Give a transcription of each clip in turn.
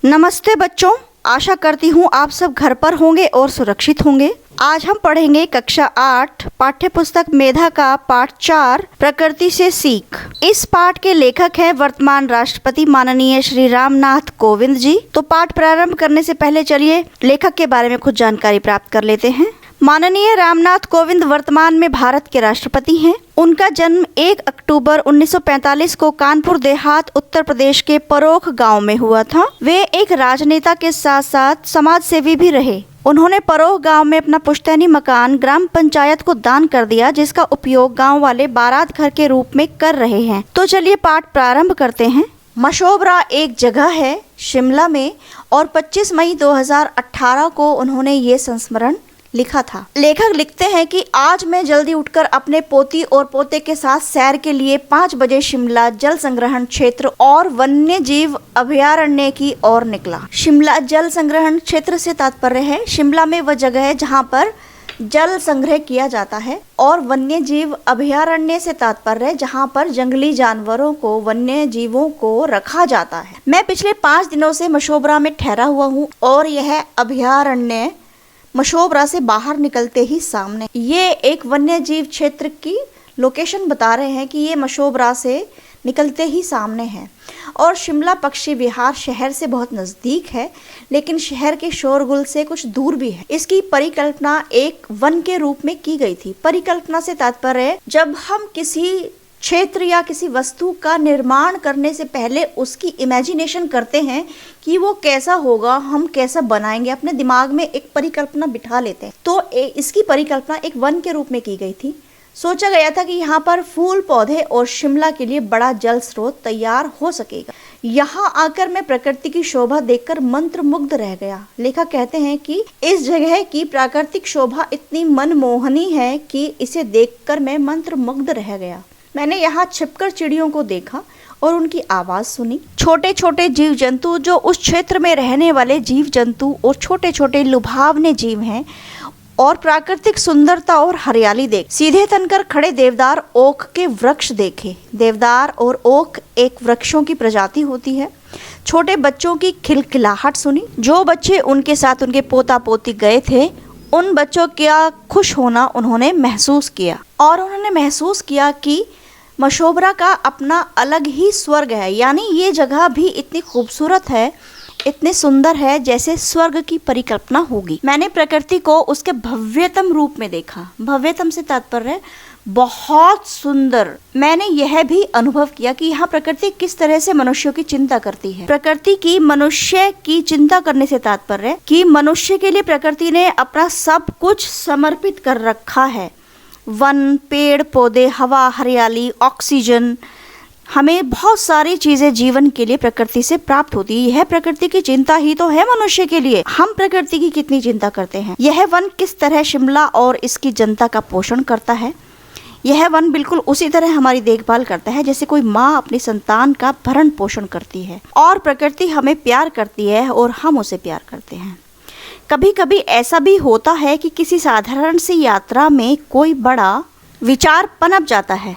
नमस्ते बच्चों, आशा करती हूँ आप सब घर पर होंगे और सुरक्षित होंगे। आज हम पढ़ेंगे कक्षा 8 पाठ्य पुस्तक मेधा का पाठ 4 प्रकृति से सीख। इस पाठ के लेखक हैं वर्तमान राष्ट्रपति माननीय श्री रामनाथ कोविंद जी। तो पाठ प्रारंभ करने से पहले चलिए लेखक के बारे में कुछ जानकारी प्राप्त कर लेते हैं। माननीय रामनाथ कोविंद वर्तमान में भारत के राष्ट्रपति हैं। उनका जन्म 1 अक्टूबर 1945 को कानपुर देहात उत्तर प्रदेश के परोख गांव में हुआ था। वे एक राजनेता के साथ साथ समाज सेवी भी रहे। उन्होंने परोह गांव में अपना पुश्तैनी मकान ग्राम पंचायत को दान कर दिया, जिसका उपयोग गांव वाले बारात घर के रूप में कर रहे हैं। तो चलिए पाठ प्रारंभ करते हैं। मशोबरा एक जगह है शिमला में और 25 मई 2018 को उन्होंने ये संस्मरण लिखा था। लेखक लिखते हैं कि आज मैं जल्दी उठकर अपने पोती और पोते के साथ सैर के लिए 5 बजे शिमला जल संग्रहण क्षेत्र और वन्य जीव अभयारण्य की ओर निकला। शिमला जल संग्रहण क्षेत्र से तात्पर्य है शिमला में वह जगह है जहाँ पर जल संग्रह किया जाता है, और वन्य जीव अभयारण्य से तात्पर्य है जहाँ पर जंगली जानवरों को, वन्य जीवों को रखा जाता है। मैं पिछले 5 दिनों से मशोबरा में ठहरा हुआ हूँ और यह अभयारण्य मशोबरा से बाहर निकलते ही सामने। ये एक वन्य जीव क्षेत्र की लोकेशन बता रहे हैं कि ये मशोबरा से निकलते ही सामने है और शिमला पक्षी विहार शहर से बहुत नज़दीक है, लेकिन शहर के शोरगुल से कुछ दूर भी है। इसकी परिकल्पना एक वन के रूप में की गई थी। परिकल्पना से तात्पर्य है जब हम किसी क्षेत्र या किसी वस्तु का निर्माण करने से पहले उसकी इमेजिनेशन करते हैं कि वो कैसा होगा, हम कैसा बनाएंगे, अपने दिमाग में एक परिकल्पना बिठा लेते हैं। तो इसकी परिकल्पना एक वन के रूप में की गई थी। सोचा गया था कि यहाँ पर फूल पौधे और शिमला के लिए बड़ा जल स्रोत तैयार हो सकेगा। यहाँ आकर मैं प्रकृति की शोभा देखकर मंत्रमुग्ध रह गया। लेखक कहते हैं कि इस जगह की प्राकृतिक शोभा इतनी मनमोहनी है कि इसे देखकर मैं मंत्रमुग्ध रह गया। मैंने यहाँ छिपकर चिड़ियों को देखा और उनकी आवाज़ सुनी। छोटे छोटे जीव जंतु जो उस क्षेत्र में रहने वाले जीव जंतु और छोटे छोटे लुभावने जीव हैं, और प्राकृतिक सुंदरता और हरियाली देख सीधे तनकर खड़े देवदार ओक के वृक्ष देखे। देवदार और ओक एक वृक्षों की प्रजाति होती है। छोटे बच्चों की खिलखिलाहट सुनी। जो बच्चे उनके साथ उनके पोता पोती गए थे, उन बच्चों का खुश होना उन्होंने महसूस किया, और उन्होंने महसूस किया कि मशोबरा का अपना अलग ही स्वर्ग है। यानी ये जगह भी इतनी खूबसूरत है, इतने सुंदर है जैसे स्वर्ग की परिकल्पना होगी। मैंने प्रकृति को उसके भव्यतम रूप में देखा। भव्यतम से तात्पर्य बहुत सुंदर। मैंने यह भी अनुभव किया कि यहाँ प्रकृति किस तरह से मनुष्यों की चिंता करती है। प्रकृति की मनुष्य की चिंता करने से तात्पर्य कि मनुष्य के लिए प्रकृति ने अपना सब कुछ समर्पित कर रखा है। वन, पेड़ पौधे, हवा, हरियाली, ऑक्सीजन, हमें बहुत सारी चीज़ें जीवन के लिए प्रकृति से प्राप्त होती है। यह प्रकृति की चिंता ही तो है मनुष्य के लिए। हम प्रकृति की कितनी चिंता करते हैं। यह वन किस तरह शिमला और इसकी जनता का पोषण करता है। यह वन बिल्कुल उसी तरह हमारी देखभाल करता है जैसे कोई माँ अपनी संतान का भरण पोषण करती है। और प्रकृति हमें प्यार करती है और हम उसे प्यार करते हैं। कभी कभी ऐसा भी होता है कि किसी साधारण सी यात्रा में कोई बड़ा विचार पनप जाता है।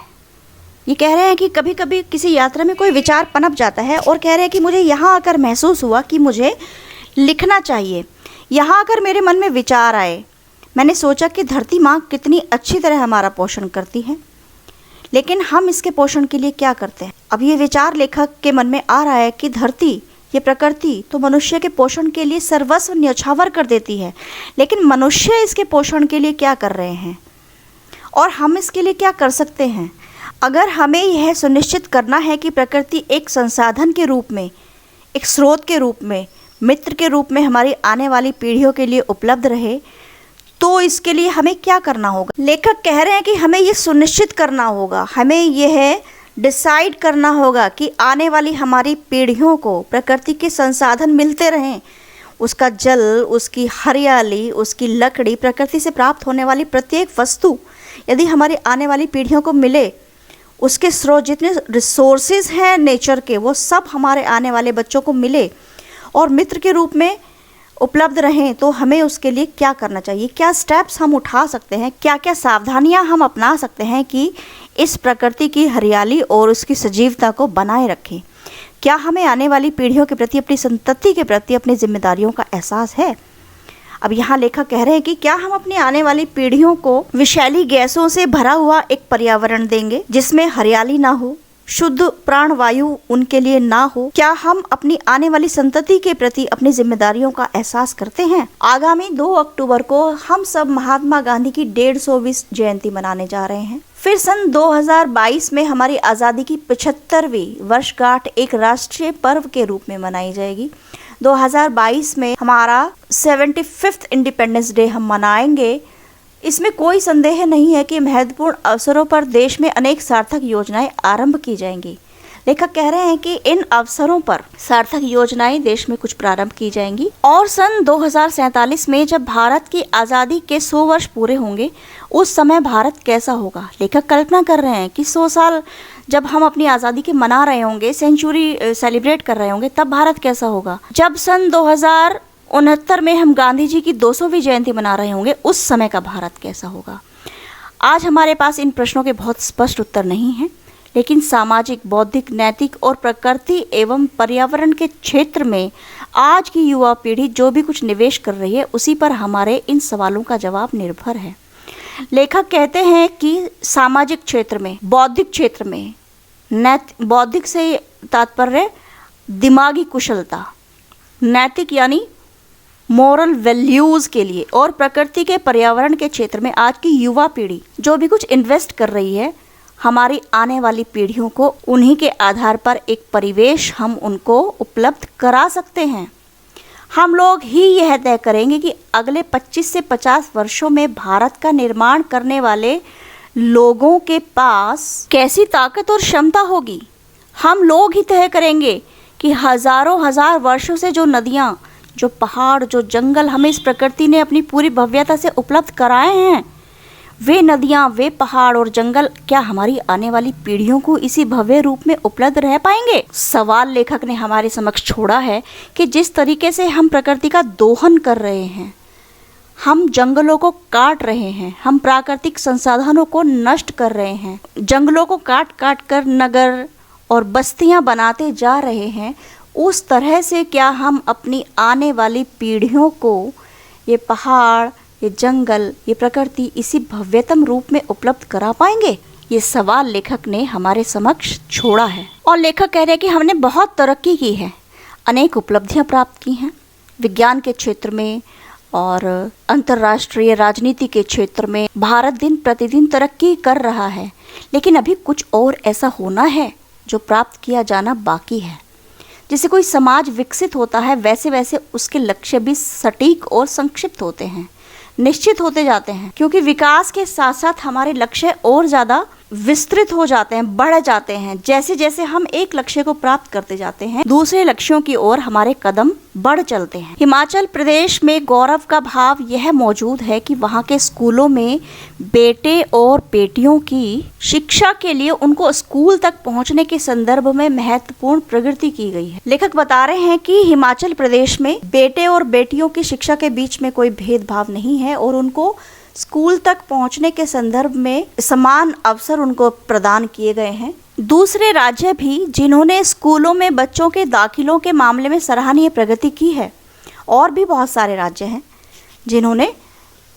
ये कह रहे हैं कि कभी कभी किसी यात्रा में कोई विचार पनप जाता है और कह रहे हैं कि मुझे यहाँ आकर महसूस हुआ कि मुझे लिखना चाहिए। यहाँ आकर मेरे मन में विचार आए। मैंने सोचा कि धरती माँ कितनी अच्छी तरह हमारा पोषण करती है, लेकिन हम इसके पोषण के लिए क्या करते हैं। अब ये विचार लेखक के मन में आ रहा है कि धरती, ये प्रकृति तो मनुष्य के पोषण के लिए सर्वस्व न्यौछावर कर देती है, लेकिन मनुष्य इसके पोषण के लिए क्या कर रहे हैं और हम इसके लिए क्या कर सकते हैं। अगर हमें यह सुनिश्चित करना है कि प्रकृति एक संसाधन के रूप में, एक स्रोत के रूप में, मित्र के रूप में हमारी आने वाली पीढ़ियों के लिए उपलब्ध रहे, तो इसके लिए हमें क्या करना होगा। लेखक कह रहे हैं कि हमें ये सुनिश्चित करना होगा, हमें यह डिसाइड करना होगा कि आने वाली हमारी पीढ़ियों को प्रकृति के संसाधन मिलते रहें। उसका जल, उसकी हरियाली, उसकी लकड़ी, प्रकृति से प्राप्त होने वाली प्रत्येक वस्तु यदि हमारी आने वाली पीढ़ियों को मिले, उसके स्रोत जितने रिसोर्सेज हैं नेचर के, वो सब हमारे आने वाले बच्चों को मिले और मित्र के रूप में उपलब्ध रहें, तो हमें उसके लिए क्या करना चाहिए, क्या स्टेप्स हम उठा सकते हैं, क्या क्या सावधानियां हम अपना सकते हैं कि इस प्रकृति की हरियाली और उसकी सजीवता को बनाए रखें। क्या हमें आने वाली पीढ़ियों के प्रति, अपनी संतति के प्रति अपनी जिम्मेदारियों का एहसास है? अब यहाँ लेखक कह रहे हैं कि क्या हम अपनी आने वाली पीढ़ियों को विषैली गैसों से भरा हुआ एक पर्यावरण देंगे जिसमें हरियाली ना हो, शुद्ध प्राणवायु उनके लिए ना हो? क्या हम अपनी आने वाली संतति के प्रति अपनी जिम्मेदारियों का एहसास करते हैं? आगामी 2 अक्टूबर को हम सब महात्मा गांधी की 150वीं जयंती मनाने जा रहे हैं। फिर सन 2022 में हमारी आज़ादी की 75वीं वर्षगांठ एक राष्ट्रीय पर्व के रूप में मनाई जाएगी। 2022 में हमारा 75th इंडिपेंडेंस डे हम मनाएंगे। इसमें कोई संदेह नहीं है कि महत्वपूर्ण अवसरों पर देश में अनेक सार्थक योजनाएं आरंभ की जाएंगी। लेखक कह रहे हैं कि इन अवसरों पर सार्थक योजनाएं देश में कुछ प्रारंभ की जाएंगी और सन 2047 में जब भारत की आज़ादी के 100 वर्ष पूरे होंगे उस समय भारत कैसा होगा। लेखक कल्पना कर रहे हैं कि 100 साल जब हम अपनी आज़ादी के मना रहे होंगे, सेंचुरी सेलिब्रेट कर रहे होंगे, तब भारत कैसा होगा। जब सन 2069 में हम गांधी जी की 200वीं जयंती मना रहे होंगे उस समय का भारत कैसा होगा। आज हमारे पास इन प्रश्नों के बहुत स्पष्ट उत्तर नहीं हैं, लेकिन सामाजिक, बौद्धिक, नैतिक और प्रकृति एवं पर्यावरण के क्षेत्र में आज की युवा पीढ़ी जो भी कुछ निवेश कर रही है उसी पर हमारे इन सवालों का जवाब निर्भर है। लेखक कहते हैं कि सामाजिक क्षेत्र में, बौद्धिक क्षेत्र में, बौद्धिक से तात्पर्य दिमागी कुशलता, नैतिक यानी मोरल वैल्यूज़ के लिए, और प्रकृति के पर्यावरण के क्षेत्र में आज की युवा पीढ़ी जो भी कुछ इन्वेस्ट कर रही है, हमारी आने वाली पीढ़ियों को उन्हीं के आधार पर एक परिवेश हम उनको उपलब्ध करा सकते हैं। हम लोग ही यह तय करेंगे कि अगले 25 से 50 वर्षों में भारत का निर्माण करने वाले लोगों के पास कैसी ताकत और क्षमता होगी। हम लोग ही तय करेंगे कि हजारों हजार वर्षों से जो नदियाँ, जो पहाड़, जो जंगल हमें इस प्रकृति ने अपनी पूरी भव्यता से उपलब्ध कराए हैं, वे नदियाँ, वे पहाड़ और जंगल क्या हमारी आने वाली पीढ़ियों को इसी भव्य रूप में उपलब्ध रह पाएंगे। सवाल लेखक ने हमारे समक्ष छोड़ा है कि जिस तरीके से हम प्रकृति का दोहन कर रहे हैं, हम जंगलों को काट रहे हैं, हम प्राकृतिक संसाधनों को नष्ट कर रहे हैं, जंगलों को काट काट कर नगर और बस्तियां बनाते जा रहे हैं, उस तरह से क्या हम अपनी आने वाली पीढ़ियों को ये पहाड़, ये जंगल, ये प्रकृति इसी भव्यतम रूप में उपलब्ध करा पाएंगे? ये सवाल लेखक ने हमारे समक्ष छोड़ा है। और लेखक कह रहे हैं कि हमने बहुत तरक्की की है, अनेक उपलब्धियां प्राप्त की हैं विज्ञान के क्षेत्र में और अंतर्राष्ट्रीय राजनीति के क्षेत्र में। भारत दिन प्रतिदिन तरक्की कर रहा है, लेकिन अभी कुछ और ऐसा होना है जो प्राप्त किया जाना बाकी है। जैसे कोई समाज विकसित होता है वैसे वैसे उसके लक्ष्य भी सटीक और संक्षिप्त होते हैं, निश्चित होते जाते हैं, क्योंकि विकास के साथ साथ हमारे लक्ष्य और ज़्यादा विस्तृत हो जाते हैं, बढ़ जाते हैं। जैसे जैसे हम एक लक्ष्य को प्राप्त करते जाते हैं दूसरे लक्ष्यों की ओर हमारे कदम बढ़ चलते हैं। हिमाचल प्रदेश में गौरव का भाव यह मौजूद है कि वहाँ के स्कूलों में बेटे और बेटियों की शिक्षा के लिए उनको स्कूल तक पहुँचने के संदर्भ में महत्वपूर्ण प्रगति की गई है। लेखक बता रहे हैं कि हिमाचल प्रदेश में बेटे और बेटियों की शिक्षा के बीच में कोई भेदभाव नहीं है और उनको स्कूल तक पहुंचने के संदर्भ में समान अवसर उनको प्रदान किए गए हैं। दूसरे राज्य भी जिन्होंने स्कूलों में बच्चों के दाखिलों के मामले में सराहनीय प्रगति की है, और भी बहुत सारे राज्य हैं जिन्होंने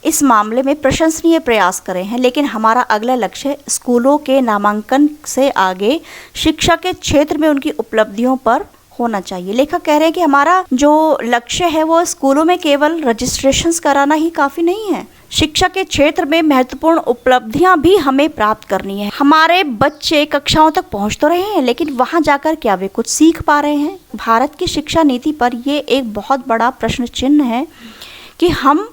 इस मामले में प्रशंसनीय प्रयास करे हैं। लेकिन हमारा अगला लक्ष्य स्कूलों के नामांकन से आगे शिक्षा के क्षेत्र में उनकी उपलब्धियों पर होना चाहिए। लेखक कह रहे हैं कि हमारा जो लक्ष्य है वो स्कूलों में केवल रजिस्ट्रेशंस कराना ही काफ़ी नहीं है, शिक्षा के क्षेत्र में महत्वपूर्ण उपलब्धियां भी हमें प्राप्त करनी है। हमारे बच्चे कक्षाओं तक पहुंच तो रहे हैं, लेकिन वहां जाकर क्या वे कुछ सीख पा रहे हैं? भारत की शिक्षा नीति पर ये एक बहुत बड़ा प्रश्न चिन्ह है कि हम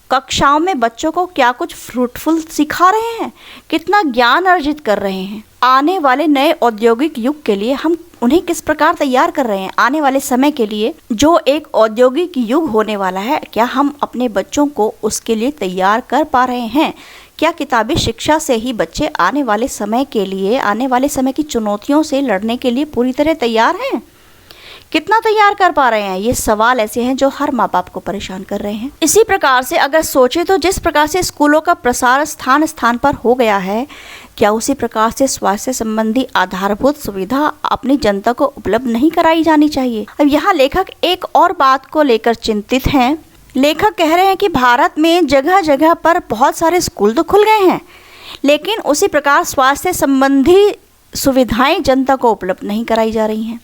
कक्षाओं में बच्चों को क्या कुछ फ्रूटफुल सिखा रहे हैं, कितना ज्ञान अर्जित कर रहे हैं। आने वाले नए औद्योगिक युग के लिए हम उन्हें किस प्रकार तैयार कर रहे हैं? आने वाले समय के लिए जो एक औद्योगिक युग होने वाला है, क्या हम अपने बच्चों को उसके लिए तैयार कर पा रहे हैं? क्या किताबी शिक्षा से ही बच्चे आने वाले समय के लिए, आने वाले समय की चुनौतियों से लड़ने के लिए पूरी तरह तैयार हैं? कितना तैयार कर पा रहे हैं? ये सवाल ऐसे हैं जो हर माँ बाप को परेशान कर रहे हैं। इसी प्रकार से अगर सोचे तो जिस प्रकार से स्कूलों का प्रसार स्थान स्थान पर हो गया है, क्या उसी प्रकार से स्वास्थ्य संबंधी आधारभूत सुविधा अपनी जनता को उपलब्ध नहीं कराई जानी चाहिए? अब यहाँ लेखक एक और बात को लेकर चिंतित हैं। लेखक कह रहे हैं कि भारत में जगह जगह पर बहुत सारे स्कूल तो खुल गए हैं, लेकिन उसी प्रकार स्वास्थ्य संबंधी सुविधाएं जनता को उपलब्ध नहीं कराई जा रही हैं।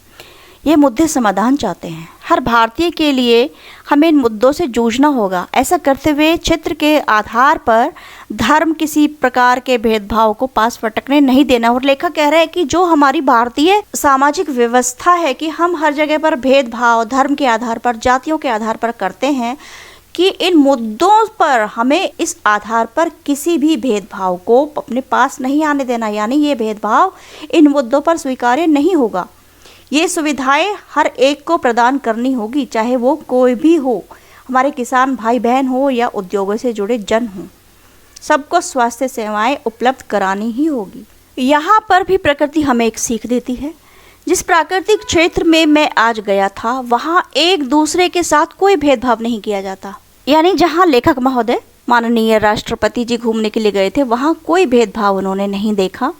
ये मुद्दे समाधान चाहते हैं। हर भारतीय के लिए हमें इन मुद्दों से जूझना होगा। ऐसा करते हुए क्षेत्र के आधार पर धर्म किसी प्रकार के भेदभाव को पास फटकने नहीं देना। और लेखक कह रहे हैं कि जो हमारी भारतीय सामाजिक व्यवस्था है कि हम हर जगह पर भेदभाव धर्म के आधार पर, जातियों के आधार पर करते हैं, कि इन मुद्दों पर हमें इस आधार पर किसी भी भेदभाव को अपने पास नहीं आने देना। यानी ये भेदभाव इन मुद्दों पर स्वीकार्य नहीं होगा। ये सुविधाएं हर एक को प्रदान करनी होगी, चाहे वो कोई भी हो, हमारे किसान भाई बहन हो या उद्योगों से जुड़े जन हो, सबको स्वास्थ्य सेवाएं उपलब्ध करानी ही होगी। यहाँ पर भी प्रकृति हमें एक सीख देती है। जिस प्राकृतिक क्षेत्र में मैं आज गया था, वहाँ एक दूसरे के साथ कोई भेदभाव नहीं किया जाता। यानी जहाँ लेखक महोदय माननीय राष्ट्रपति जी घूमने के लिए गए थे, वहाँ कोई भेदभाव उन्होंने नहीं देखा।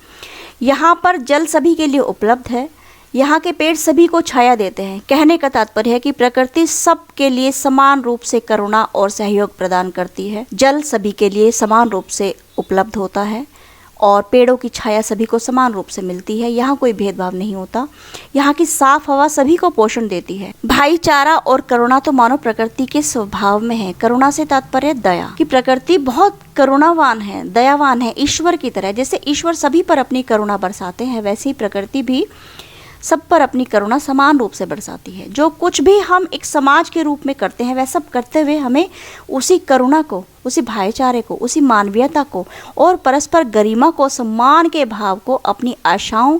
यहाँ पर जल सभी के लिए उपलब्ध है, यहाँ के पेड़ सभी को छाया देते हैं। कहने का तात्पर्य है कि प्रकृति सब के लिए समान रूप से करुणा और सहयोग प्रदान करती है। जल सभी के लिए समान रूप से उपलब्ध होता है और पेड़ों की छाया सभी को समान रूप से मिलती है। यहाँ कोई भेदभाव नहीं होता। यहाँ की साफ हवा सभी को पोषण देती है। भाईचारा और करुणा तो मानव प्रकृति के स्वभाव में है। करुणा से तात्पर्य दया, कि प्रकृति बहुत करुणावान है, दयावान है, ईश्वर की तरह। जैसे ईश्वर सभी पर अपनी करुणा बरसाते हैं, वैसे ही प्रकृति भी सब पर अपनी करुणा समान रूप से बरसाती है। जो कुछ भी हम एक समाज के रूप में करते हैं, वह सब करते हुए हमें उसी करुणा को, उसी भाईचारे को, उसी मानवीयता को और परस्पर गरिमा को, सम्मान के भाव को अपनी आशाओं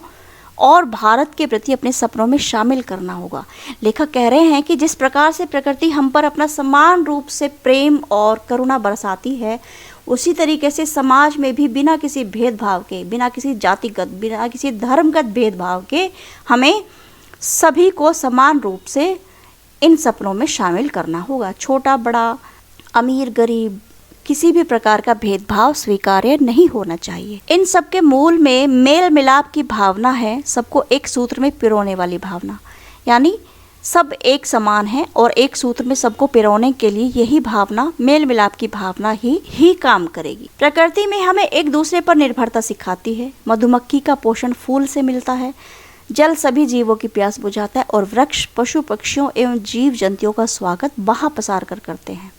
और भारत के प्रति अपने सपनों में शामिल करना होगा। लेखक कह रहे हैं कि जिस प्रकार से प्रकृति हम पर अपना समान रूप से प्रेम और करुणा बरसाती है, उसी तरीके से समाज में भी बिना किसी भेदभाव के, बिना किसी जातिगत, बिना किसी धर्मगत भेदभाव के हमें सभी को समान रूप से इन सपनों में शामिल करना होगा। छोटा बड़ा, अमीर गरीब, किसी भी प्रकार का भेदभाव स्वीकार्य नहीं होना चाहिए। इन सब के मूल में मेल मिलाप की भावना है, सबको एक सूत्र में पिरोने वाली भावना। यानी सब एक समान है और एक सूत्र में सबको पिरोने के लिए यही भावना, मेल मिलाप की भावना ही काम करेगी। प्रकृति में हमें एक दूसरे पर निर्भरता सिखाती है। मधुमक्खी का पोषण फूल से मिलता है, जल सभी जीवों की प्यास बुझाता है और वृक्ष पशु पक्षियों एवं जीव जंतुओं का स्वागत बहा पसार कर करते हैं।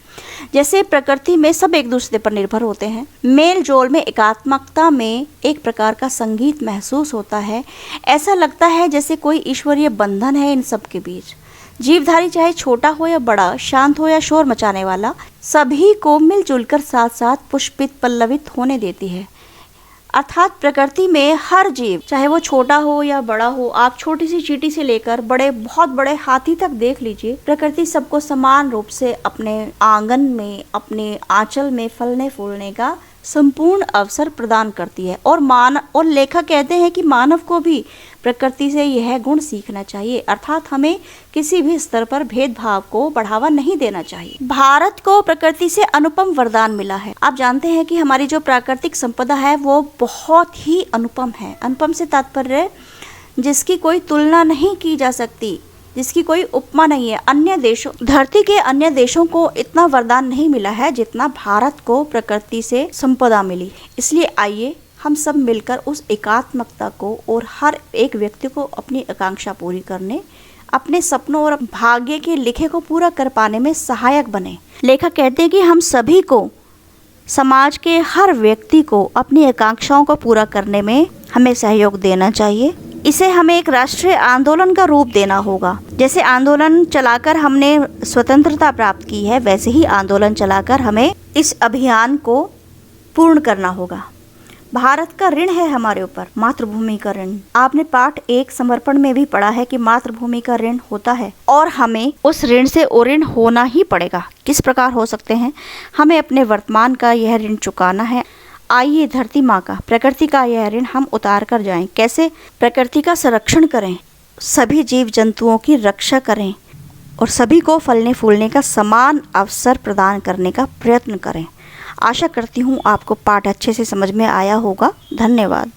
जैसे प्रकृति में सब एक दूसरे पर निर्भर होते हैं, मेल जोल में, एकात्मकता में एक प्रकार का संगीत महसूस होता है। ऐसा लगता है जैसे कोई ईश्वरीय बंधन है इन सब के बीच। जीवधारी चाहे छोटा हो या बड़ा, शांत हो या शोर मचाने वाला, सभी को मिलजुल कर साथ साथ पुष्पित पल्लवित होने देती है। अर्थात प्रकृति में हर जीव, चाहे वो छोटा हो या बड़ा हो, आप छोटी सी चींटी से लेकर बहुत बड़े हाथी तक देख लीजिए, प्रकृति सबको समान रूप से अपने आंगन में, अपने आंचल में फलने फूलने का संपूर्ण अवसर प्रदान करती है। और लेखक कहते हैं कि मानव को भी प्रकृति से यह गुण सीखना चाहिए, अर्थात हमें किसी भी स्तर पर भेदभाव को बढ़ावा नहीं देना चाहिए। भारत को प्रकृति से अनुपम वरदान मिला है। आप जानते हैं कि हमारी जो प्राकृतिक संपदा है वो बहुत ही अनुपम है। अनुपम से तात्पर्य जिसकी कोई तुलना नहीं की जा सकती, जिसकी कोई उपमा नहीं है। अन्य देशों, धरती के अन्य देशों को इतना वरदान नहीं मिला है जितना भारत को प्रकृति से संपदा मिली। इसलिए आइए हम सब मिलकर उस एकात्मकता को और हर एक व्यक्ति को अपनी आकांक्षा पूरी करने, अपने सपनों और भाग्य के लिखे को पूरा कर पाने में सहायक बने। लेखक कहते हैं कि हम सभी को, समाज के हर व्यक्ति को अपनी आकांक्षाओं को पूरा करने में हमें सहयोग देना चाहिए। इसे हमें एक राष्ट्रीय आंदोलन का रूप देना होगा। जैसे आंदोलन चलाकर हमने स्वतंत्रता प्राप्त की है, वैसे ही आंदोलन चलाकर हमें इस अभियान को पूर्ण करना होगा। भारत का ऋण है हमारे ऊपर, मातृभूमि का ऋण। आपने पाठ 1 समर्पण में भी पढ़ा है कि मातृभूमि का ऋण होता है और हमें उस ऋण से ऋण होना ही पड़ेगा। किस प्रकार हो सकते हैं? हमें अपने वर्तमान का यह ऋण चुकाना है। आइए धरती माँ का, प्रकृति का यह ऋण हम उतार कर जाएं। कैसे? प्रकृति का संरक्षण करें, सभी जीव जंतुओं की रक्षा करें और सभी को फलने फूलने का समान अवसर प्रदान करने का प्रयत्न करें। आशा करती हूँ आपको पाठ अच्छे से समझ में आया होगा। धन्यवाद।